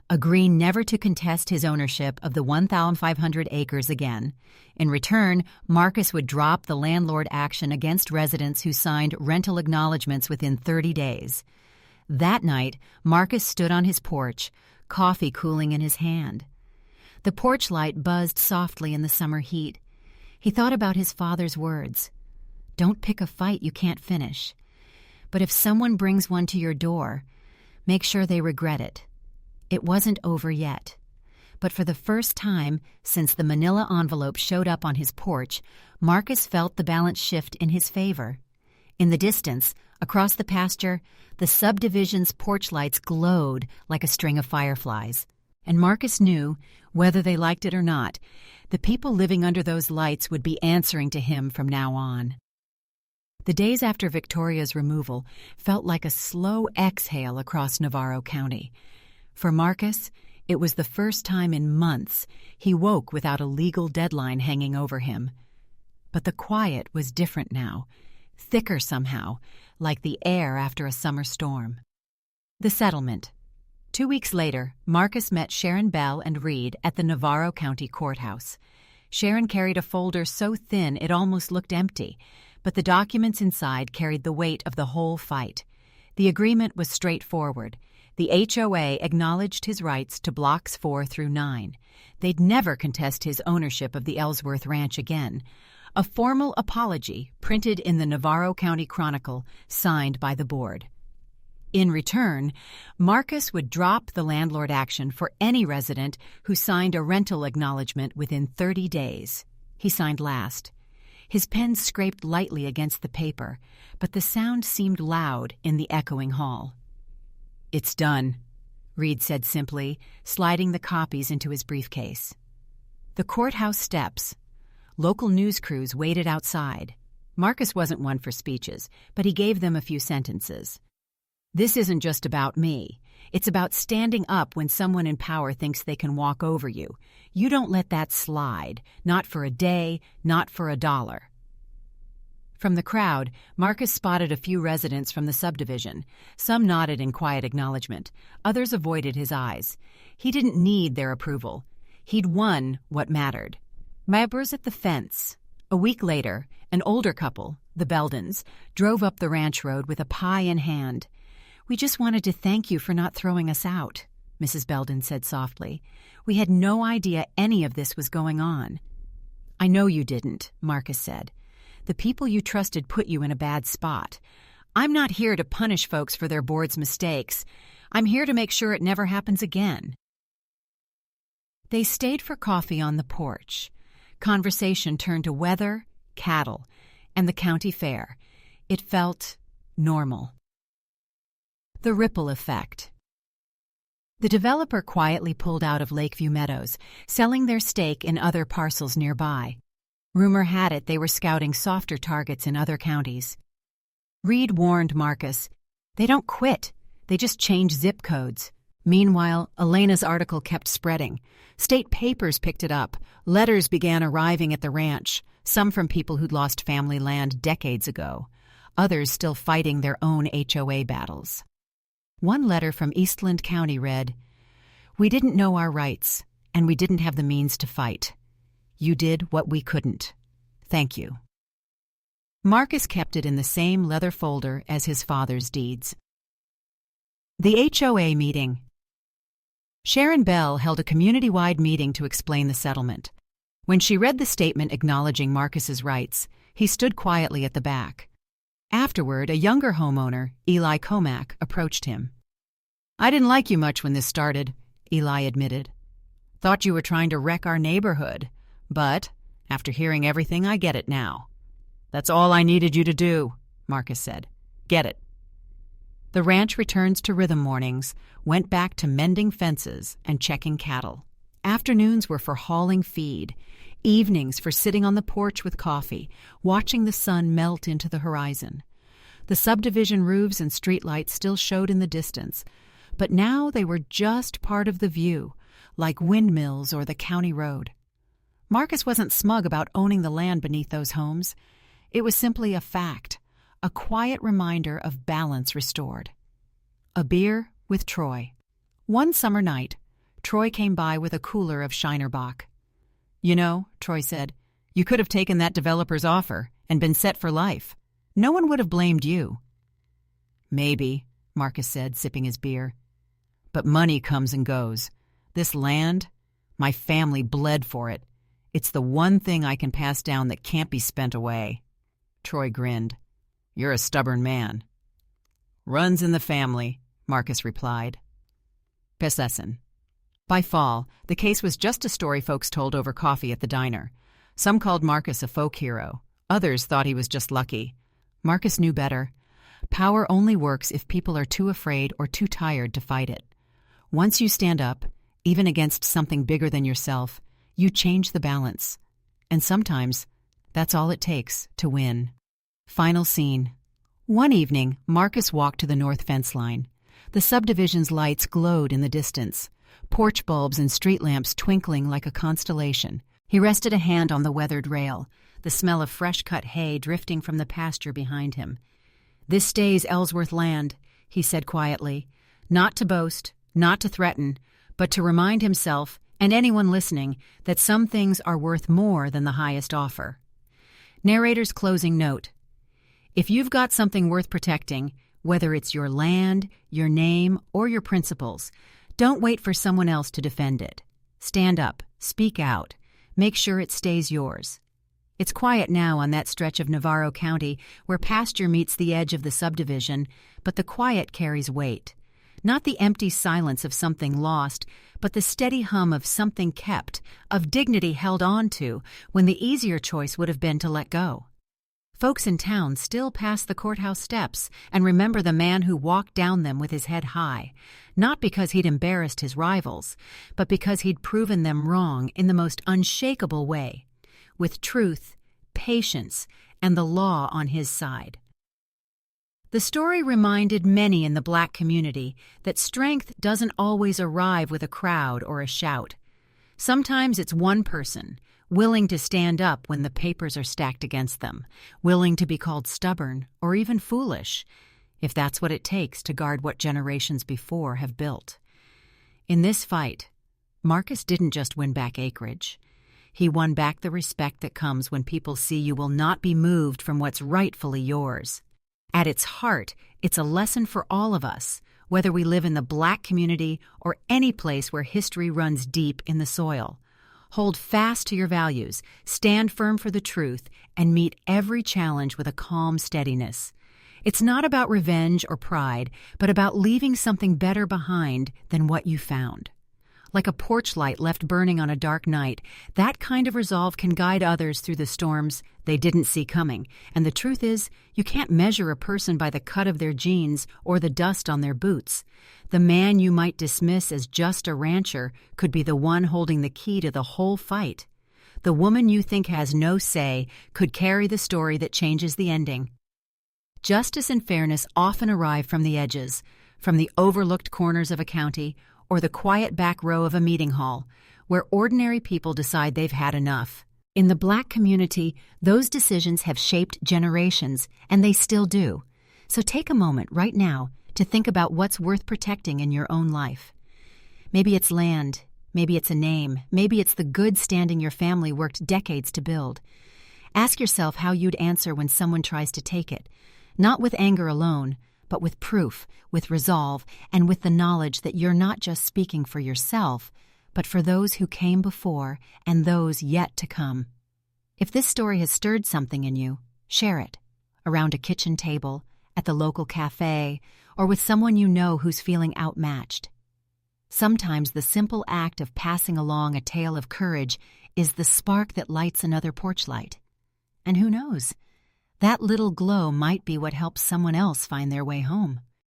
Agree never to contest his ownership of the 1,500 acres again. In return, Marcus would drop the landlord action against residents who signed rental acknowledgments within 30 days. That night, Marcus stood on his porch, coffee cooling in his hand. The porch light buzzed softly in the summer heat. He thought about his father's words. "Don't pick a fight you can't finish. But if someone brings one to your door, make sure they regret it." It wasn't over yet. But for the first time since the manila envelope showed up on his porch, Marcus felt the balance shift in his favor. In the distance, across the pasture, the subdivision's porch lights glowed like a string of fireflies. And Marcus knew, whether they liked it or not, the people living under those lights would be answering to him from now on. The days after Victoria's removal felt like a slow exhale across Navarro County. For Marcus, it was the first time in months he woke without a legal deadline hanging over him. But the quiet was different now, thicker somehow, like the air after a summer storm. The settlement. 2 weeks later, Marcus met Sharon Bell and Reed at the Navarro County Courthouse. Sharon carried a folder so thin it almost looked empty, but the documents inside carried the weight of the whole fight. The agreement was straightforward. The HOA acknowledged his rights to blocks 4 through 9. They'd never contest his ownership of the Ellsworth Ranch again. A formal apology printed in the Navarro County Chronicle, signed by the board. In return, Marcus would drop the landlord action for any resident who signed a rental acknowledgement within 30 days. He signed last. His pen scraped lightly against the paper, but the sound seemed loud in the echoing hall. "It's done," Reed said simply, sliding the copies into his briefcase. The courthouse steps. Local news crews waited outside. Marcus wasn't one for speeches, but he gave them a few sentences. "This isn't just about me. It's about standing up when someone in power thinks they can walk over you. You don't let that slide, not for a day, not for $1. From the crowd, Marcus spotted a few residents from the subdivision. Some nodded in quiet acknowledgement. Others avoided his eyes. He didn't need their approval. He'd won what mattered. Neighbors at the fence. A week later, an older couple, the Beldens, drove up the ranch road with a pie in hand. "We just wanted to thank you for not throwing us out," Mrs. Belden said softly. "We had no idea any of this was going on." "I know you didn't," Marcus said. "The people you trusted put you in a bad spot. I'm not here to punish folks for their board's mistakes. I'm here to make sure it never happens again." They stayed for coffee on the porch. Conversation turned to weather, cattle, and the county fair. It felt normal. The ripple effect. The developer quietly pulled out of Lakeview Meadows, selling their stake in other parcels nearby. Rumor had it they were scouting softer targets in other counties. Reed warned Marcus, "They don't quit. They just change zip codes." Meanwhile, Elena's article kept spreading. State papers picked it up. Letters began arriving at the ranch, some from people who'd lost family land decades ago, others still fighting their own HOA battles. One letter from Eastland County read, We didn't know our rights, and we didn't have the means to fight. You did what we couldn't. Thank you." Marcus kept it in the same leather folder as his father's deeds. The HOA meeting. Sharon Bell held a community-wide meeting to explain the settlement. When she read the statement acknowledging Marcus's rights, he stood quietly at the back. Afterward, a younger homeowner, Eli Comack, approached him. "I didn't like you much when this started," Eli admitted. "Thought you were trying to wreck our neighborhood, but after hearing everything, I get it now." "That's all I needed you to do," Marcus said. "Get it." The ranch returns to rhythm mornings, went back to mending fences and checking cattle. Afternoons were for hauling feed, evenings for sitting on the porch with coffee, watching the sun melt into the horizon. The subdivision roofs and streetlights still showed in the distance, but now they were just part of the view, like windmills or the county road. Marcus wasn't smug about owning the land beneath those homes. It was simply a fact, a quiet reminder of balance restored. A beer with Troy. One summer night, Troy came by with a cooler of Shiner Bock. "You know," Troy said, "you could have taken that developer's offer and been set for life. No one would have blamed you." "Maybe," Marcus said, sipping his beer. "But money comes and goes. This land, my family bled for it. It's the one thing I can pass down that can't be spent away." Troy grinned. "You're a stubborn man." "Runs in the family," Marcus replied. Possession. By fall, the case was just a story folks told over coffee at the diner. Some called Marcus a folk hero. Others thought he was just lucky. Marcus knew better. Power only works if people are too afraid or too tired to fight it. Once you stand up, even against something bigger than yourself, you change the balance. And sometimes, that's all it takes to win. Final scene. One evening, Marcus walked to the north fence line. The subdivision's lights glowed in the distance, porch bulbs and street lamps twinkling like a constellation. He rested a hand on the weathered rail, the smell of fresh-cut hay drifting from the pasture behind him. "This stays Ellsworth land," he said quietly, not to boast, not to threaten, but to remind himself and anyone listening that some things are worth more than the highest offer. Narrator's closing note. If you've got something worth protecting, whether it's your land, your name, or your principles, don't wait for someone else to defend it. Stand up, speak out, make sure it stays yours. It's quiet now on that stretch of Navarro County where pasture meets the edge of the subdivision, but the quiet carries weight. Not the empty silence of something lost, but the steady hum of something kept, of dignity held on to, when the easier choice would have been to let go. Folks in town still pass the courthouse steps and remember the man who walked down them with his head high, not because he'd embarrassed his rivals, but because he'd proven them wrong in the most unshakable way, with truth, patience, and the law on his side. The story reminded many in the Black community that strength doesn't always arrive with a crowd or a shout. Sometimes it's one person, willing to stand up when the papers are stacked against them, willing to be called stubborn or even foolish, if that's what it takes to guard what generations before have built. In this fight, Marcus didn't just win back acreage. He won back the respect that comes when people see you will not be moved from what's rightfully yours. At its heart, it's a lesson for all of us, whether we live in the Black community or any place where history runs deep in the soil. Hold fast to your values, stand firm for the truth, and meet every challenge with a calm steadiness. It's not about revenge or pride, but about leaving something better behind than what you found. Like a porch light left burning on a dark night, that kind of resolve can guide others through the storms they didn't see coming. And the truth is, you can't measure a person by the cut of their jeans or the dust on their boots. The man you might dismiss as just a rancher could be the one holding the key to the whole fight. The woman you think has no say could carry the story that changes the ending. Justice and fairness often arrive from the edges, from the overlooked corners of a county, or the quiet back row of a meeting hall, where ordinary people decide they've had enough. In the Black community, those decisions have shaped generations, and they still do. So take a moment right now to think about what's worth protecting in your own life. Maybe it's land, maybe it's a name, maybe it's the good standing your family worked decades to build. Ask yourself how you'd answer when someone tries to take it, not with anger alone, but with proof, with resolve, and with the knowledge that you're not just speaking for yourself, but for those who came before and those yet to come. If this story has stirred something in you, share it, around a kitchen table, at the local cafe, or with someone you know who's feeling outmatched. Sometimes the simple act of passing along a tale of courage is the spark that lights another porch light. And who knows? That little glow might be what helps someone else find their way home.